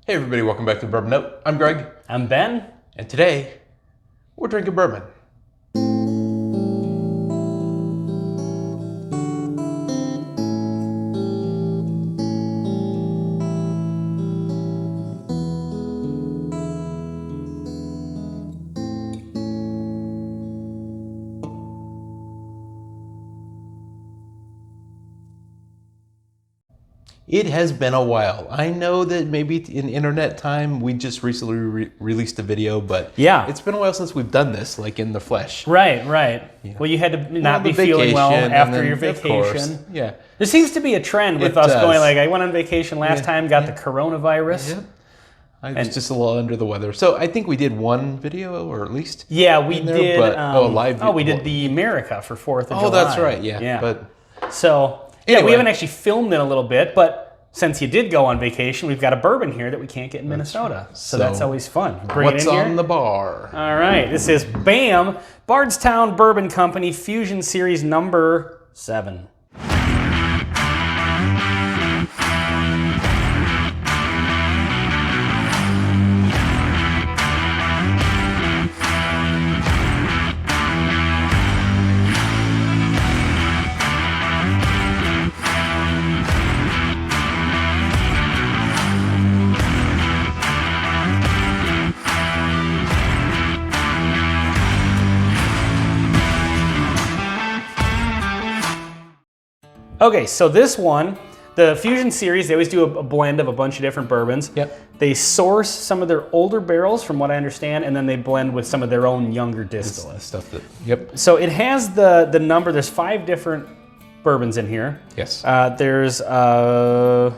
Hey everybody, welcome back to the Bourbon Note. I'm Greg. I'm Ben. And today, we're drinking bourbon. It has been a while. I know that maybe in internet time, we just recently released a video, but yeah, it's been a while since we've done this, like in the flesh. Right. Yeah. Well, you had to not be feeling well after your vacation. Yeah. There seems to be a trend with us going like, I went on vacation last time, got the coronavirus. Yeah. I was just a little under the weather. So I think we did one video, or at least. Yeah, we did. But, live. Oh, we did the America for 4th of July. Oh, that's right. Yeah. But so. Anyway. Yeah, we haven't actually filmed in a little bit, but since you did go on vacation, we've got a bourbon here that we can't get in Minnesota. So that's always fun. Bring what's it in on here. the bar? All right, this is BAM, Bardstown Bourbon Company Fusion Series number 7. Okay, so this one, the Fusion Series, they always do a blend of a bunch of different bourbons. Yep. They source some of their older barrels, from what I understand, and then they blend with some of their own younger distillates. Stuff that. Yep. So it has the number. There's 5 different bourbons in here. Yes. There's 2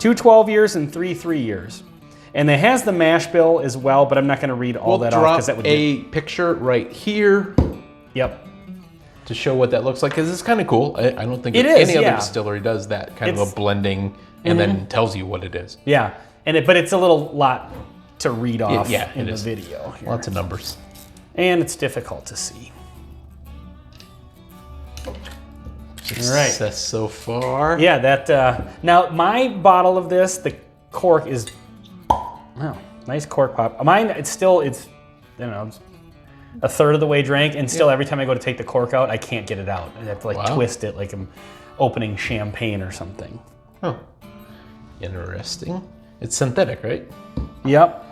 12 years and 3 3 years. And it has the mash bill as well, but I'm not going to read all that off because that would be a picture right here. Yep. To show what that looks like, because it's kind of cool. I don't think any other distillery does that kind of a blending and then tells you what it is. Yeah, but it's a lot to read off in the video. Here. Lots of numbers. And it's difficult to see. Success so far. Yeah, that. Now, my bottle of this, the cork is, nice cork pop. Mine, it's a third of the way drank, and still every time I go to take the cork out, I can't get it out. I have to twist it like I'm opening champagne or something. Huh. Interesting. It's synthetic, right? Yep.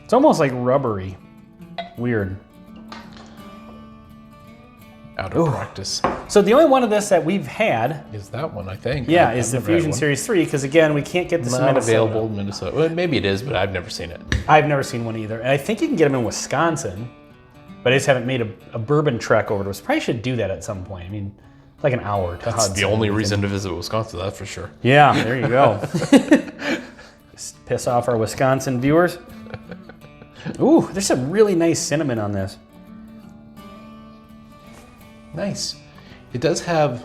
It's almost like rubbery. Weird. Out of practice. So the only one of this that we've had is that one, I think. Yeah, is the Fusion Series 3, because again, we can't get this in Minnesota. Not available in Minnesota. Well, maybe it is, but I've never seen it. I've never seen one either. And I think you can get them in Wisconsin, but I just haven't made a bourbon trek over to Wisconsin. Probably should do that at some point. I mean, it's like an hour to That's the only reason to visit Wisconsin, that's for sure. Yeah, there you go. Just piss off our Wisconsin viewers. Ooh, there's some really nice cinnamon on this. Nice. It does have,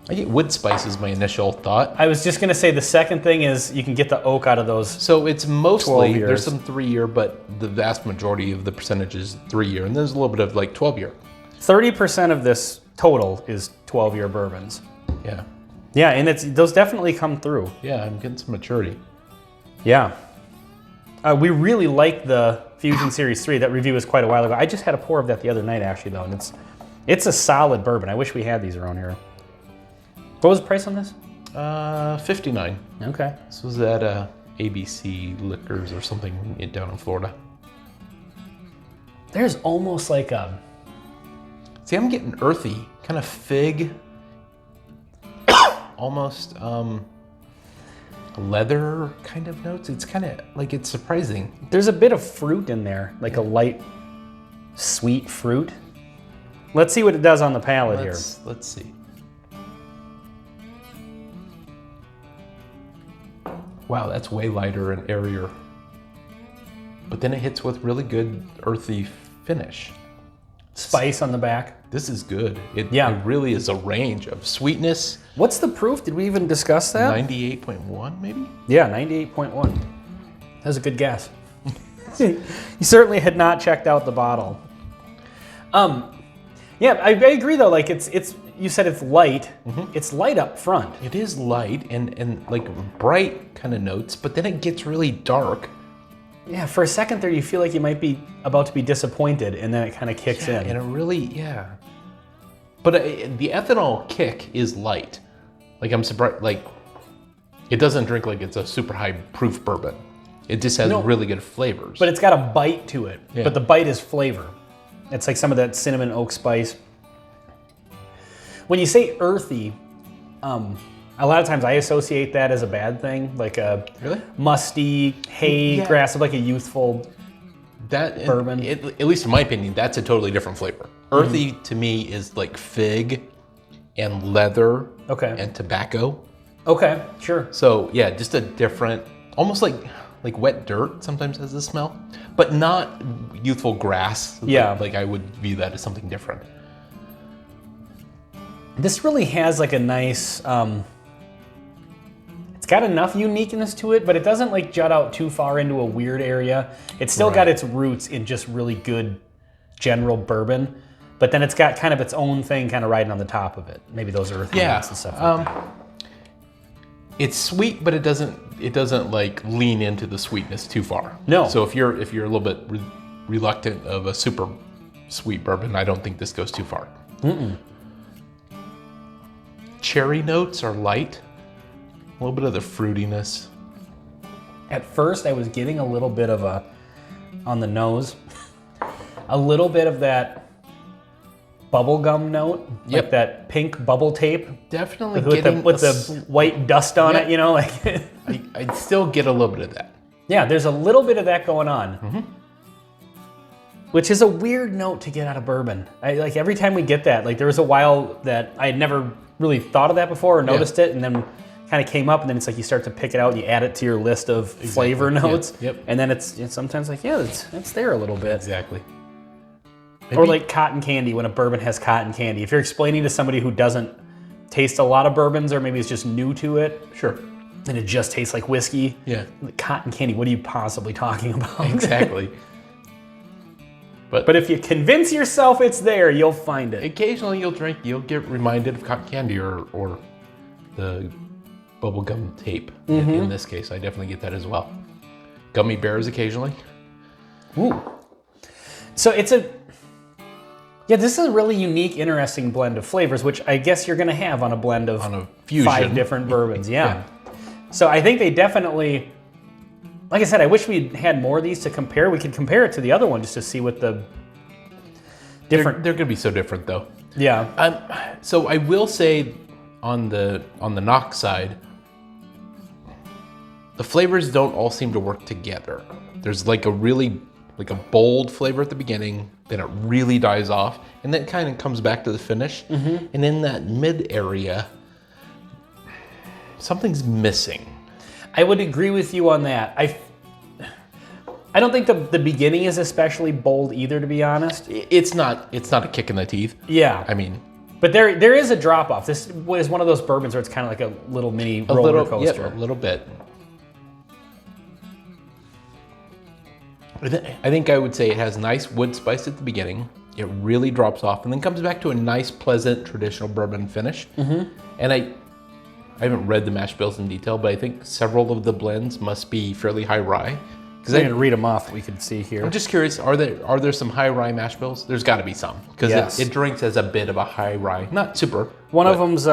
I get wood spice is my initial thought. I was just going to say the second thing is you can get the oak out of those. So it's mostly, there's some 3-year, but the vast majority of the percentage is 3-year, and there's a little bit of like 12-year. 30% of this total is 12-year bourbons. Yeah. Yeah, and those definitely come through. Yeah, I'm getting some maturity. Yeah. We really like the Fusion Series 3. That review was quite a while ago. I just had a pour of that the other night, actually, though, and it's a solid bourbon. I wish we had these around here. What was the price on this? $59. Okay. This was at ABC Liquors or something down in Florida. There's almost like a... See, I'm getting earthy, kind of fig, almost leather kind of notes. It's kind of like, it's surprising. There's a bit of fruit in there, like a light, sweet fruit. Let's see what it does on the palate here. Let's see. Wow, that's way lighter and airier. But then it hits with really good earthy finish. Spice on the back. This is good. It really is a range of sweetness. What's the proof? Did we even discuss that? 98.1 maybe? Yeah, 98.1. That was a good guess. You certainly had not checked out the bottle. Yeah, I agree though. Like it's you said it's light. It's light up front. It is light and like bright kind of notes, but then it gets really dark. Yeah, for a second there, you feel like you might be about to be disappointed, and then it kind of kicks in. And it really, But the ethanol kick is light. Like I'm surprised, like it doesn't drink like it's a super high proof bourbon. It just has really good flavors. But it's got a bite to it. Yeah. But the bite is flavor. It's like some of that cinnamon oak spice. When you say earthy, a lot of times I associate that as a bad thing, like a musty hay grass of like a youthful bourbon. At least in my opinion, that's a totally different flavor. Earthy to me is like fig and leather and tobacco. Okay, sure. So yeah, just a different, almost like wet dirt sometimes has a smell, but not youthful grass. Yeah. Like I would view that as something different. This really has like a nice, it's got enough uniqueness to it, but it doesn't like jut out too far into a weird area. It's still got its roots in just really good general bourbon, but then it's got kind of its own thing kind of riding on the top of it. Maybe those earthy notes and stuff like that. It's sweet, but it doesn't like lean into the sweetness too far. No. So if you're a little bit reluctant of a super sweet bourbon, I don't think this goes too far. Cherry notes are light. A little bit of the fruitiness. At first, I was getting a little bit of on the nose, a little bit of that bubblegum note, like that pink bubble tape. Definitely with the white dust on it, you know? Like I'd still get a little bit of that. Yeah, there's a little bit of that going on. Which is a weird note to get out of bourbon. Like every time we get that, like there was a while that I had never really thought of that before or noticed it, and then kind of came up, and then it's like you start to pick it out and you add it to your list of flavor notes. And then it's sometimes like, it's there a little bit. Exactly. Or like cotton candy, when a bourbon has cotton candy. If you're explaining to somebody who doesn't taste a lot of bourbons, or maybe is just new to it, and it just tastes like whiskey. Cotton candy, what are you possibly talking about? Exactly. But if you convince yourself it's there, you'll find it. Occasionally you'll get reminded of cotton candy or the bubblegum tape. In this case, I definitely get that as well. Gummy bears occasionally. Ooh. So this is a really unique, interesting blend of flavors, which I guess you're gonna have on a blend of 5 different bourbons, So I think they definitely, like I said, I wish we had more of these to compare. We could compare it to the other one just to see what the different... They're gonna be so different though. Yeah. So I will say on the knock side, the flavors don't all seem to work together. There's like a bold flavor at the beginning, then it really dies off, and then it kind of comes back to the finish. And in that mid area, something's missing. I would agree with you on that. I don't think the beginning is especially bold either, to be honest. It's not a kick in the teeth. Yeah. I mean, but there is a drop off. This is one of those bourbons where it's kind of like a little mini roller coaster. Yeah, a little bit. I think I would say it has nice wood spice at the beginning. It really drops off and then comes back to a nice, pleasant, traditional bourbon finish. And I haven't read the mash bills in detail, but I think several of the blends must be fairly high rye. Because I didn't read them off, we could see here. I'm just curious, are there some high rye mash bills? There's got to be some, because it drinks as a bit of a high rye, not super. One of them's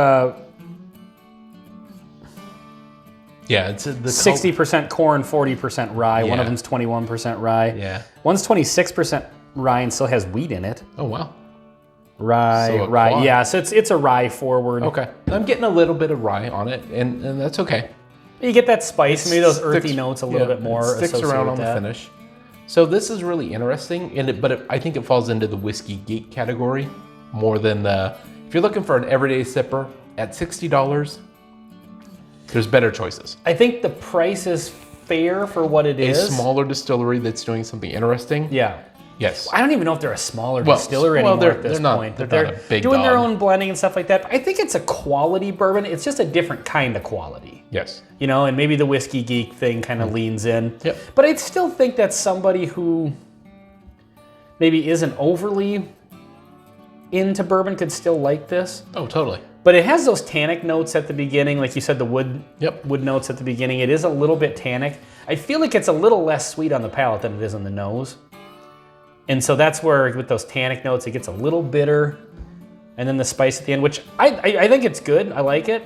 it's the 60% corn, 40% rye. One of them's 21% rye. Yeah. One's 26% rye and still has wheat in it. Oh wow. Rye. Yeah, so it's a rye forward. Okay. I'm getting a little bit of rye on it, and that's okay. You get that spice, maybe those earthy notes a little bit more. It sticks around on the finish. So this is really interesting, but I think it falls into the whiskey geek category more than if you're looking for an everyday sipper at $60, there's better choices. I think the price is fair for what it is. A smaller distillery that's doing something interesting. Yeah. Yes. I don't even know if they're a smaller distillery anymore at this point. They're not a big doing their dog. own blending and stuff like that. But I think it's a quality bourbon. It's just a different kind of quality. Yes. You know, and maybe the whiskey geek thing kind of leans in. Yep. But I still think that's somebody who maybe isn't overly into bourbon could still like this. Oh, totally. But it has those tannic notes at the beginning, like you said, the wood notes at the beginning. It is a little bit tannic. I feel like it's a little less sweet on the palate than it is on the nose. And so that's where, with those tannic notes, it gets a little bitter. And then the spice at the end, which I think it's good. I like it.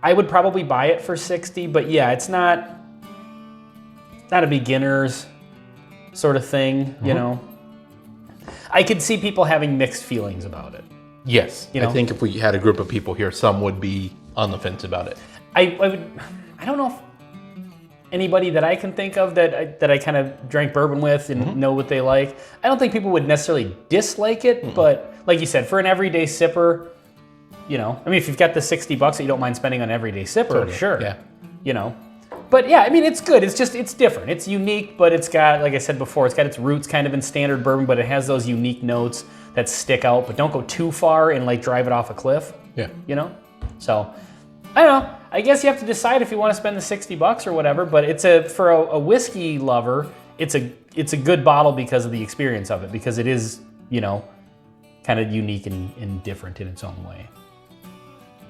I would probably buy it for 60, but yeah, it's not a beginner's sort of thing, you know. I could see people having mixed feelings about it. Yes, You know? I think if we had a group of people here, some would be on the fence about it. I don't know if anybody that I can think of that I kind of drank bourbon with and know what they like. I don't think people would necessarily dislike it, but like you said, for an everyday sipper, you know, I mean, if you've got the $60 that you don't mind spending on everyday sipper, Totally. sure, Yeah. you know. But yeah, I mean, it's good. It's different. It's unique, but it's got, like I said before, it's got its roots kind of in standard bourbon, but it has those unique notes that stick out, but don't go too far and like drive it off a cliff. Yeah. You know? So, I don't know. I guess you have to decide if you want to spend the $60 or whatever, but it's for a whiskey lover, it's a good bottle because of the experience of it, because it is, you know, kind of unique and different in its own way.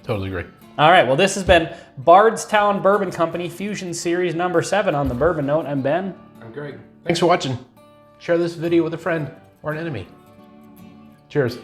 Totally agree. All right, well, this has been Bardstown Bourbon Company Fusion Series number 7 on the Bourbon Note. I'm Ben. I'm Greg. Thanks for watching. Share this video with a friend or an enemy. Cheers.